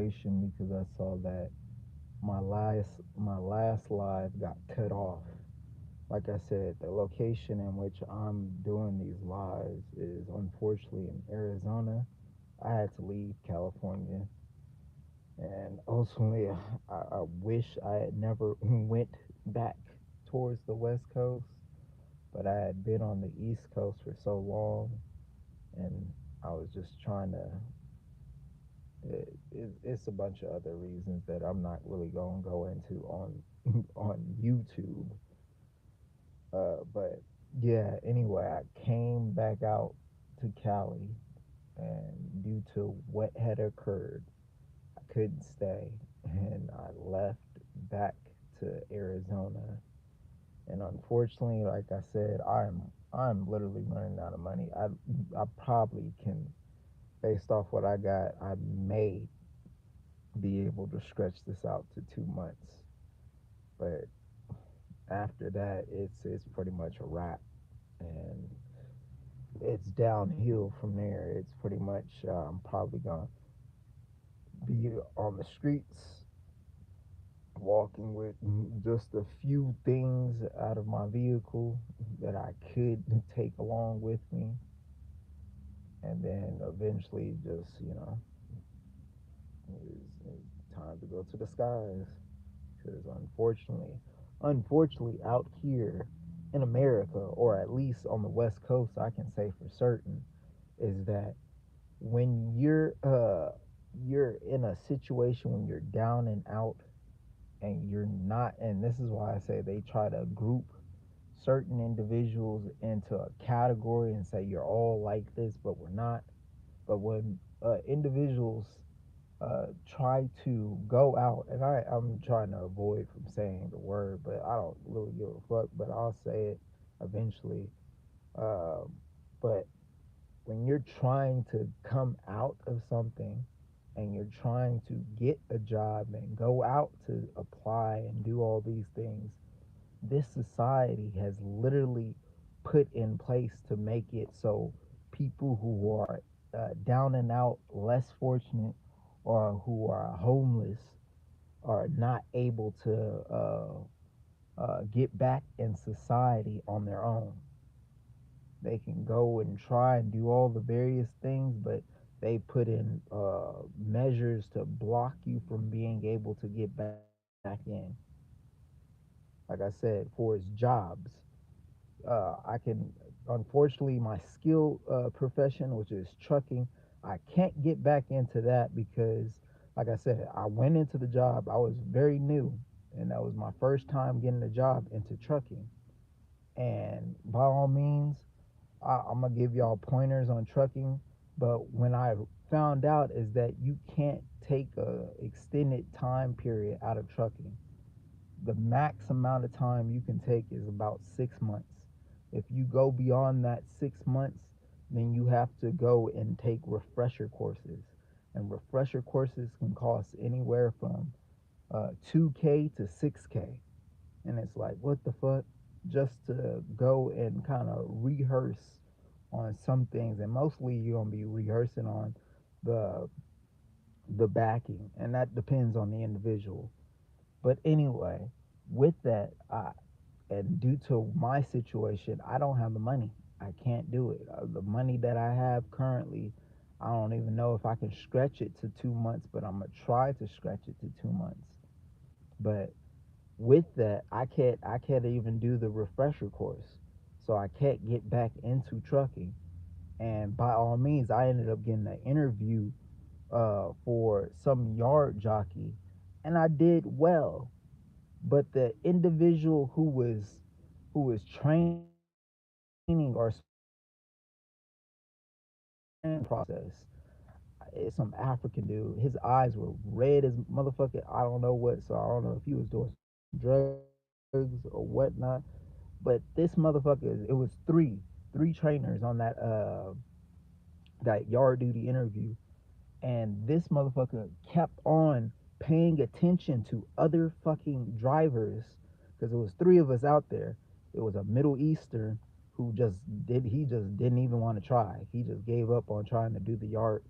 location because I saw that my last live got cut off. Like I said, the location in which I'm doing these lives is unfortunately in Arizona. I had to leave California, and ultimately, I wish I had never went back towards the West Coast, but I had been on the East Coast for so long, and I was just trying to. It's a bunch of other reasons that I'm not really gonna go into on on YouTube. But yeah, anyway, I came back out to Cali, and due to what had occurred, I couldn't stay, and I left back to Arizona. And unfortunately, like I said, I'm literally running out of money. I probably can, based off what I got, I may be able to stretch this out to 2 months. But after that, it's pretty much a wrap, and it's downhill from there. It's pretty much I'm probably gonna be on the streets, walking with just a few things out of my vehicle that I could take along with me, and then eventually just it's time to go to the skies. Because unfortunately, out here in America, or at least on the West Coast, I can say for certain, is that when you're in a situation when you're down and out, and you're not, and this is why I say they try to group certain individuals into a category and say you're all like this, but we're not. But when individuals try to go out, and I'm trying to avoid from saying the word, but I don't really give a fuck, but I'll say it eventually. Uh, but when you're trying to come out of something, and you're trying to get a job and go out to apply and do all these things, this society has literally put in place to make it so people who are down and out, less fortunate, or who are homeless are not able to get back in society on their own. They can go and try and do all the various things, but they put in measures to block you from being able to get back in. Like I said, for his jobs, I can, unfortunately, my skill profession, which is trucking, I can't get back into that because, like I said, I went into the job, I was very new, and that was my first time getting a job into trucking. And by all means, I'm gonna give y'all pointers on trucking, but when I found out is that you can't take a extended time period out of trucking. The max amount of time you can take is about 6 months. If you go beyond that 6 months, then you have to go and take refresher courses. And refresher courses can cost anywhere from 2K to 6K. And it's like, what the fuck? Just to go and kind of rehearse on some things. And mostly you're going to be rehearsing on the the backing, and that depends on the individual. But anyway, with that, and due to my situation, I don't have the money. I can't do it. The money that I have currently, I don't even know if I can stretch it to 2 months, but I'm gonna try to stretch it to 2 months. But with that, I can't even do the refresher course, so I can't get back into trucking. And by all means, I ended up getting an interview for some yard jockey, and I did well. But the individual who was training or process is some African dude. His eyes were red as motherfucker. I don't know what, so I don't know if he was doing some drugs or whatnot. But this motherfucker, it was three trainers on that yard duty interview, and this motherfucker kept on paying attention to other fucking drivers because it was three of us out there. It was a Middle Eastern who just didn't even want to try. He just gave up on trying to do the yard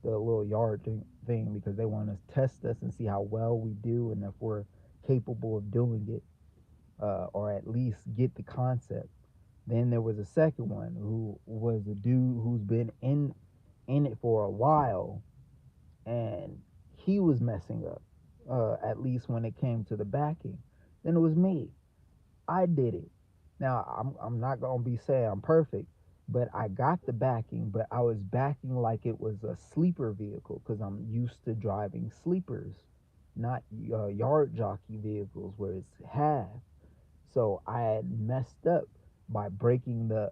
the little yard thing because they want to test us and see how well we do and if we're capable of doing it, or at least get the concept. Then there was a second one who was a dude who's been in it for a while, and he was messing up, at least when it came to the backing. Then it was me. I did it. Now I'm not gonna be saying I'm perfect, but I got the backing. But I was backing like it was a sleeper vehicle because I'm used to driving sleepers, not yard jockey vehicles where it's half. So I had messed up by breaking the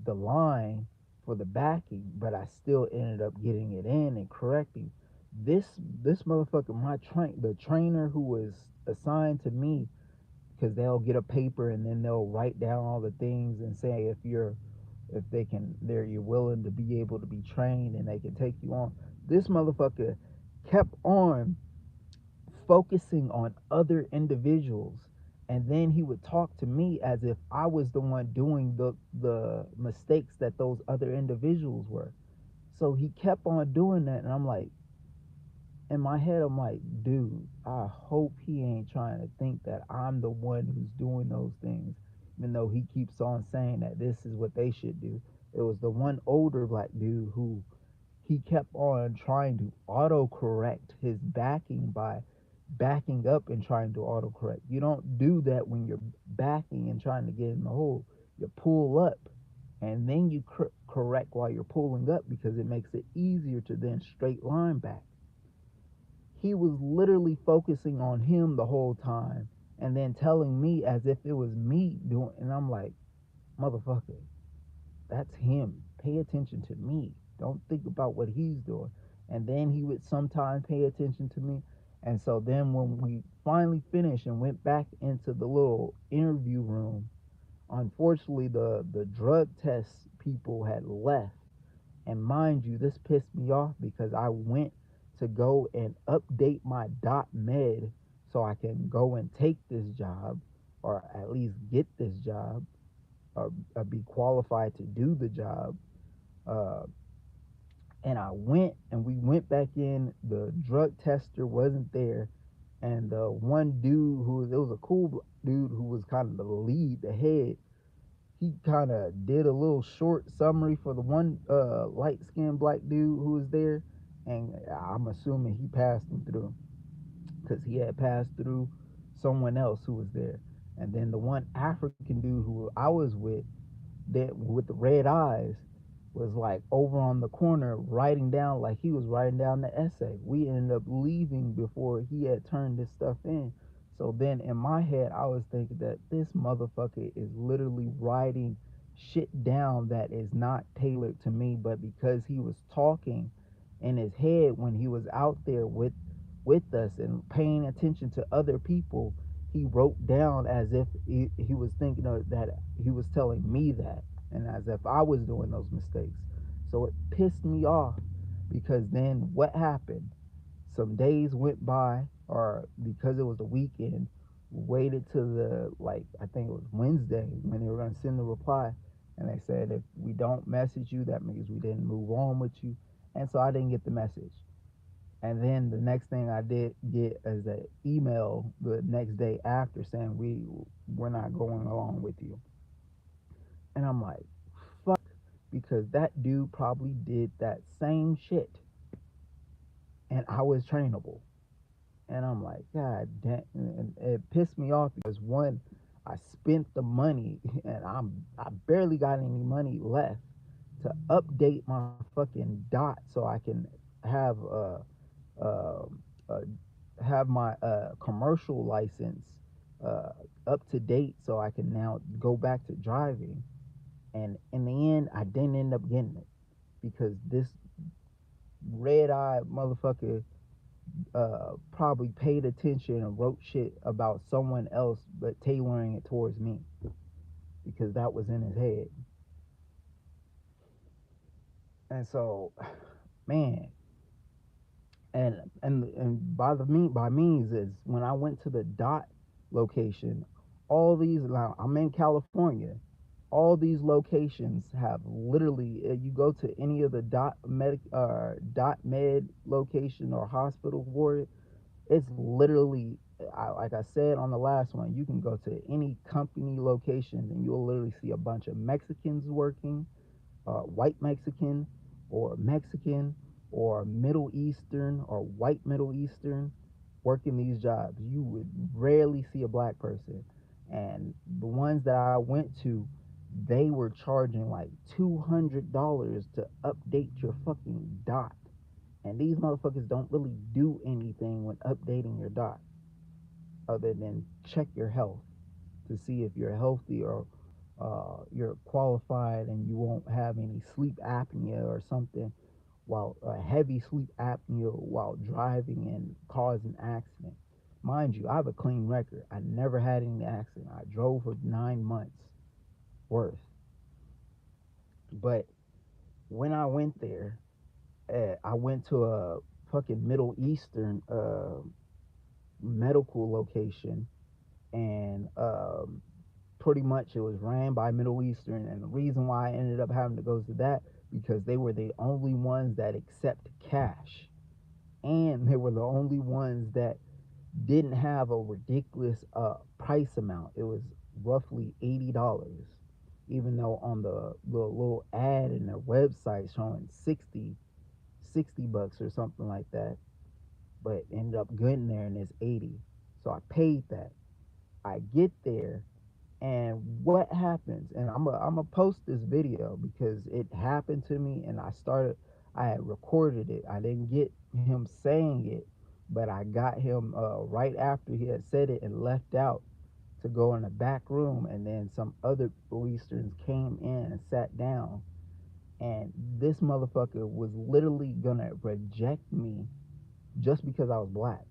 line for the backing, but I still ended up getting it in and correcting. This this motherfucker, the trainer who was assigned to me, because they'll get a paper and then they'll write down all the things and say if they can you're willing to be able to be trained and they can take you on. This motherfucker kept on focusing on other individuals, and then he would talk to me as if I was the one doing the mistakes that those other individuals were. So he kept on doing that, and I'm like, in my head, I'm like, dude, I hope he ain't trying to think that I'm the one who's doing those things, even though he keeps on saying that this is what they should do. It was the one older black dude who he kept on trying to autocorrect his backing by backing up and trying to autocorrect. You don't do that when you're backing and trying to get in the hole. You pull up and then you correct while you're pulling up because it makes it easier to then straight line back. He was literally focusing on him the whole time and then telling me as if it was me doing, and I'm like, motherfucker, that's him. Pay attention to me. Don't think about what he's doing. And then he would sometimes pay attention to me. And so then when we finally finished and went back into the little interview room, unfortunately the drug test people had left. And mind you, this pissed me off because I went to go and update my dot med so I can go and take this job, or at least get this job, or be qualified to do the job. Uh, and I went and we went back in. The drug tester wasn't there, and the one dude it was a cool dude who was kind of the lead, the head. He kind of did a little short summary for the one light skinned black dude who was there, and I'm assuming he passed him through because he had passed through someone else who was there. And then the one African dude who I was with, that with the red eyes, was like over on the corner writing down, like he was writing down the essay. We ended up leaving before he had turned this stuff in. So then in my head I was thinking that this motherfucker is literally writing shit down that is not tailored to me, but because he was talking in his head when he was out there with us and paying attention to other people, he wrote down as if he was thinking of that he was telling me that, and as if I was doing those mistakes. So it pissed me off because then what happened? Some days went by, or because it was the weekend, waited to the, like, I think it was Wednesday when they were going to send the reply, and they said if we don't message you, that means we didn't move on with you. And so I didn't get the message. And then the next thing I did get is an email the next day after saying we're not going along with you. And I'm like, fuck, because that dude probably did that same shit, and I was trainable. And I'm like, God damn, and it pissed me off because one, I spent the money and I barely got any money left to update my fucking dot so I can have uh, uh have my commercial license uh up to date so I can now go back to driving. And in the end, I didn't end up getting it because this red eyed motherfucker probably paid attention and wrote shit about someone else, but tailoring it towards me because that was in his head. And so, man, and by means is when I went to the dot location, all these, now I'm in California, All these locations have literally, you go to any of the dot med location or hospital for it, it's literally, like I said on the last one, you can go to any company locations and you'll literally see a bunch of Mexicans working, white Mexican or Mexican or Middle Eastern or white Middle Eastern working these jobs. You would rarely see a black person. And the ones that I went to, they were charging like $200 to update your fucking dot. And these motherfuckers don't really do anything when updating your dot other than check your health to see if you're healthy or you're qualified and you won't have any sleep apnea or something while heavy sleep apnea while driving and cause an accident. Mind you, I have a clean record. I never had any accident. I drove for 9 months worth. But when I went there, I went to a fucking Middle Eastern medical location, and pretty much it was ran by Middle Eastern. And the reason why I ended up having to go to that, because they were the only ones that accept cash, and they were the only ones that didn't have a ridiculous price amount. It was roughly $80, even though on the little ad in their website showing 60 bucks or something like that, but ended up getting there and it's 80. So I paid that. I get there, and what happens, and I'm gonna post this video because it happened to me, and I had recorded it. I didn't get him saying it, but I got him right after he had said it and left out to go in the back room, and then some other Middle Easterns came in and sat down, and this motherfucker was literally gonna reject me just because I was black.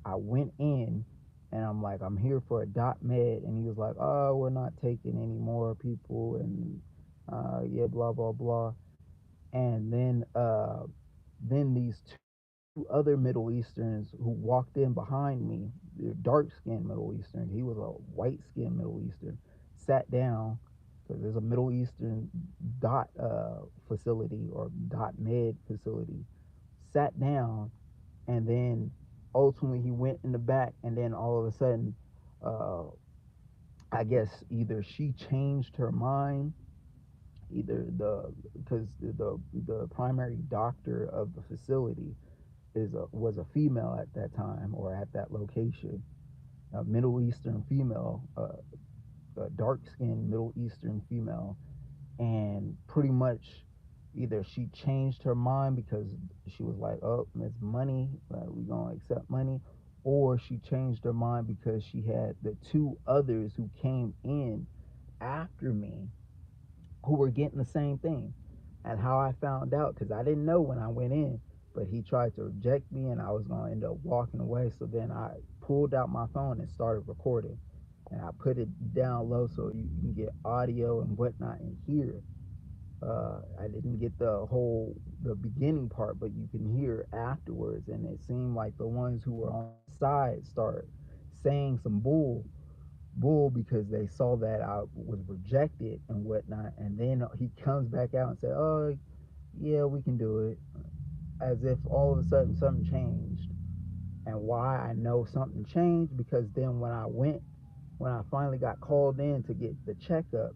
I went in and I'm like, I'm here for a dot med, and he was like, oh, we're not taking any more people, and yeah, blah blah blah. And then these two other Middle Easterns who walked in behind me, they're dark skinned Middle Eastern. He was a white skinned Middle Eastern. Sat down because there's a Middle Eastern dot facility or dot med facility. Sat down, and then ultimately he went in the back, and then all of a sudden, uh, I guess either she changed her mind, either the because the primary doctor of the facility was a female at that time or at that location, a Middle Eastern female, a dark skinned Middle Eastern female, and pretty much either she changed her mind because she was like, "Oh, it's money, we gonna accept money," or she changed her mind because she had the two others who came in after me who were getting the same thing. And how I found out, because I didn't know when I went in, but he tried to reject me, and I was gonna end up walking away. So then I pulled out my phone and started recording, and I put it down low so you can get audio and whatnot in here. I didn't get the beginning part, but you can hear afterwards, and it seemed like the ones who were on my side start saying some bull because they saw that I was rejected and whatnot, and then he comes back out and said, "Oh, yeah, we can do it," as if all of a sudden something changed. And why I know something changed, because then when I finally got called in to get the checkup,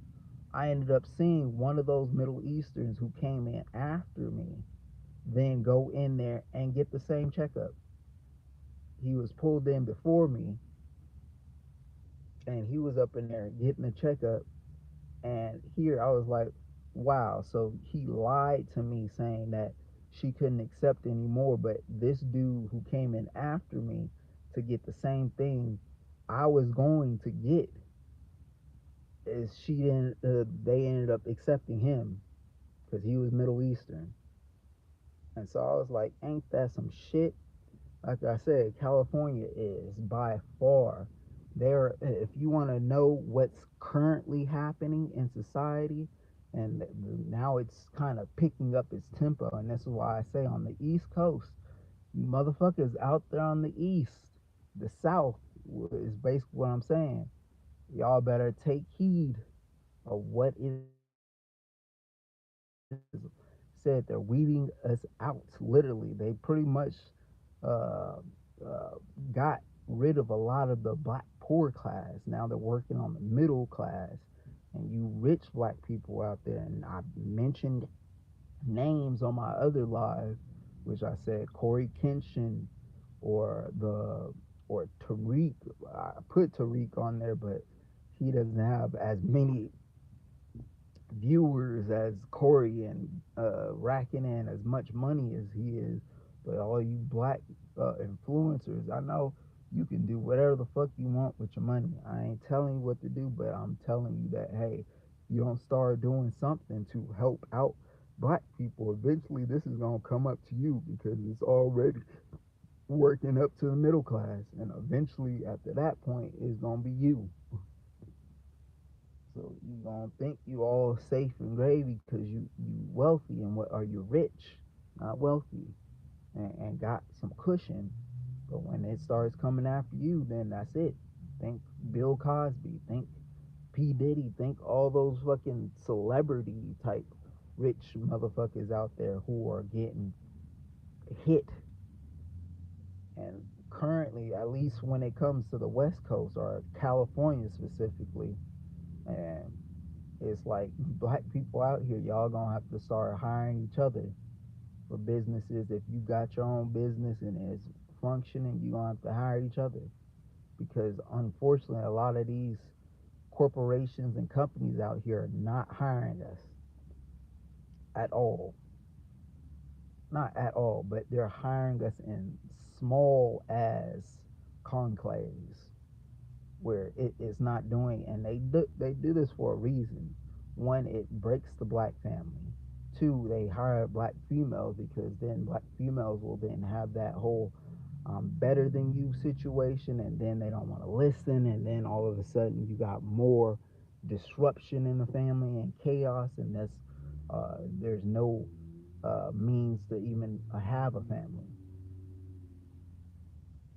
I ended up seeing one of those Middle Easterns who came in after me then go in there and get the same checkup. He was pulled in before me, and he was up in there getting the checkup. And here I was like, wow, so he lied to me saying that she couldn't accept anymore. But this dude who came in after me to get the same thing I was going to get, is she didn't, they ended up accepting him because he was Middle Eastern. And so I was like, ain't that some shit? Like I said, California is by far there. If you want to know what's currently happening in society, and now it's kind of picking up its tempo, and this is why I say on the East Coast, you motherfuckers out there on the East, the South is basically what I'm saying. Y'all better take heed, what is said they're weeding us out. Literally, they pretty much uh, got rid of a lot of the black poor class. Now they're working on the middle class, and you rich black people out there. And I mentioned names on my other live, which I said Corey Kenshin or the or Tariq. I put Tariq on there, but he doesn't have as many viewers as Corey and racking in as much money as he is. But all you black influencers, I know you can do whatever the fuck you want with your money. I ain't telling you what to do, but I'm telling you that hey, you don't start doing something to help out black people, eventually this is gonna come up to you because it's already working up to the middle class, and eventually after that point, it's gonna be you. So you gonna think you all safe and gravy because you wealthy and what are you rich, not wealthy, and got some cushion. But when it starts coming after you, then that's it. Think Bill Cosby, think P Diddy, think all those fucking celebrity type rich motherfuckers out there who are getting hit. And currently, at least when it comes to the West Coast or California specifically, and it's like black people out here, y'all gonna have to start hiring each other for businesses. If you got your own business and it's functioning, you gonna have to hire each other because unfortunately, a lot of these corporations and companies out here are not hiring us at all. Not at all, but they're hiring us in small as conclaves where it is not doing, and they do this for a reason. One, it breaks the black family. Two, they hire black females because then black females will then have that whole better than you situation, and then they don't want to listen, and then all of a sudden you got more disruption in the family and chaos, and there's no means to even have a family,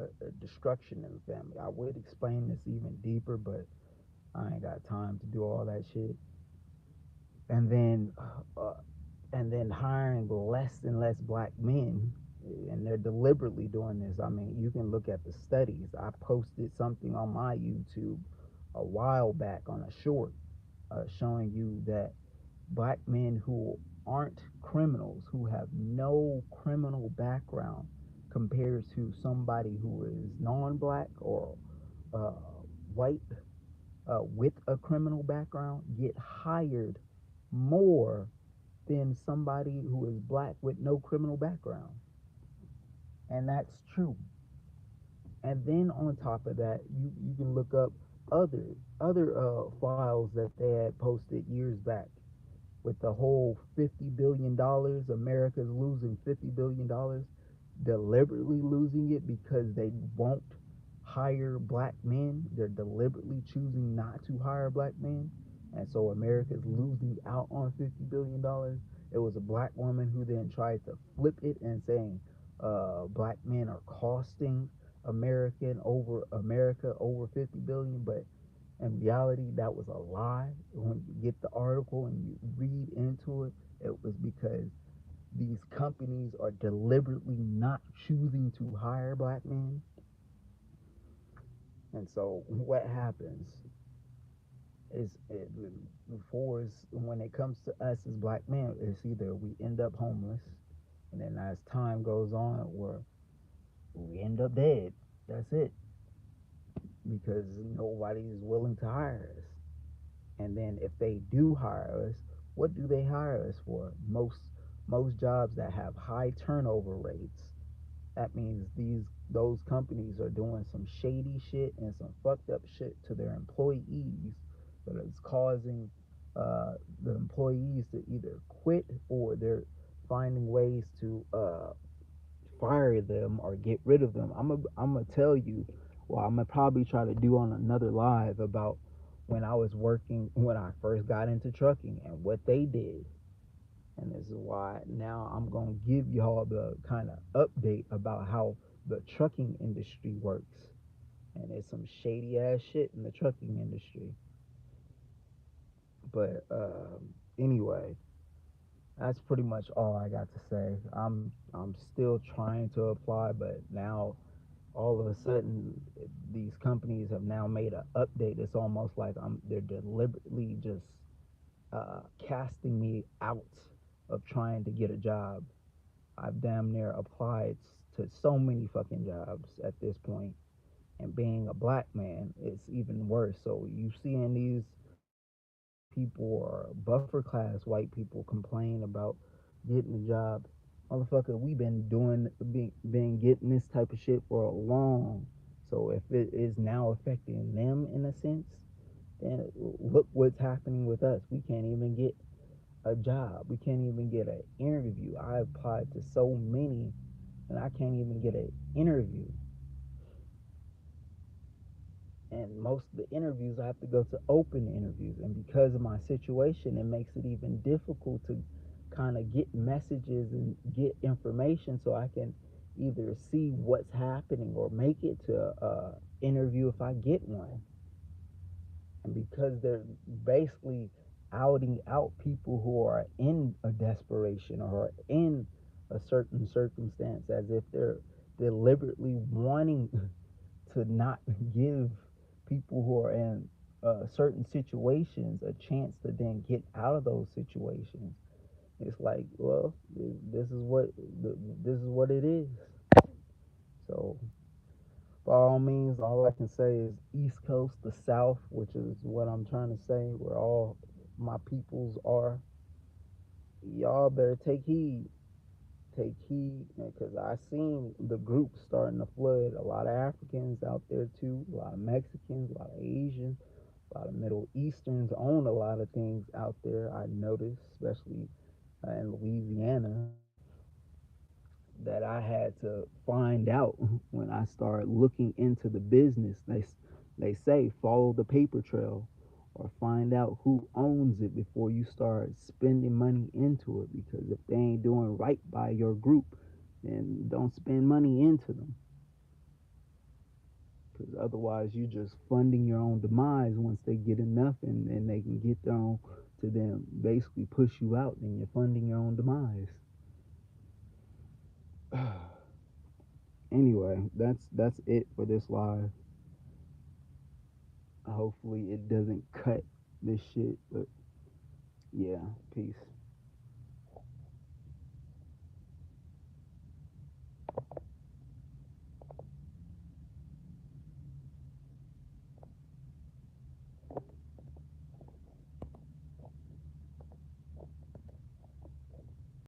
a destruction in the family. I would explain this even deeper, but I ain't got time to do all that shit. And then, uh, and then hiring less and less black men, and they're deliberately doing this. I mean, you can look at the studies. I posted something on my YouTube a while back on a short showing you that black men who aren't criminals, who have no criminal background, compared to somebody who is non-black or uh, white with a criminal background, get hired more than somebody who is black with no criminal background. And that's true. And then on top of that, you can look up other files that they had posted years back with the whole $50 billion. America's losing $50 billion, deliberately losing it because they won't hire black men. They're deliberately choosing not to hire black men. And so America's losing out on $50 billion. It was a black woman who then tried to flip it and saying black men are costing America over 50 billion, but in reality, that was a lie. When you get the article and you read into it, it was because these companies are deliberately not choosing to hire black men. And so what happens is before is when it comes to us as black men, it's either we end up homeless, and then as time goes on, we end up dead. That's it, because nobody is willing to hire us. And then if they do hire us, what do they hire us for? Most jobs that have high turnover rates, that means those companies are doing some shady shit and some fucked up shit to their employees that is causing the employees to either quit, or they're finding ways to fire them or get rid of them. I'm gonna tell you, well, I'm gonna probably try to do on another live about when I was working when I first got into trucking and what they did. And this is why now I'm gonna give y'all the kind of update about how the trucking industry works. And it's some shady ass shit in the trucking industry. But anyway, that's pretty much all I got to say. I'm still trying to apply, but now all of a sudden these companies have now made an update. It's almost like they're deliberately just casting me out of trying to get a job. I've damn near applied to so many fucking jobs at this point, and being a black man, it's even worse. So you seeing these people or buffer class white people complain about getting a job. Motherfucker, we been getting this type of shit for a long. So if it is now affecting them in a sense, then look what's happening with us. We can't even get a job. We can't even get an interview. I applied to so many, and I can't even get an interview. And most of the interviews I have to go to open interviews, and because of my situation, it makes it even difficult to kind of get messages and get information so I can either see what's happening or make it to a interview if I get one. And because they're basically outing out people who are in a desperation or in a certain circumstance as if they're deliberately wanting to not give people who are in certain situations a chance to then get out of those situations. It's like, well, this is what this is what it is. So, by all means, all I can say is East Coast, the South, which is what I'm trying to say, where all my peoples are. Y'all better take heed, because I seen the groups starting to flood. A lot of Africans out there too, a lot of Mexicans, a lot of Asians, a lot of Middle Easterns own a lot of things out there. I noticed, especially in Louisiana, that I had to find out when I started looking into the business. They say follow the paper trail or find out who owns it before you start spending money into it, because if they ain't doing right by your group, then don't spend money into them, because otherwise you're just funding your own demise. Once they get enough and they can get down to them basically push you out, then you're funding your own demise. Anyway, that's it for this live. Hopefully it doesn't cut this shit, but yeah, peace.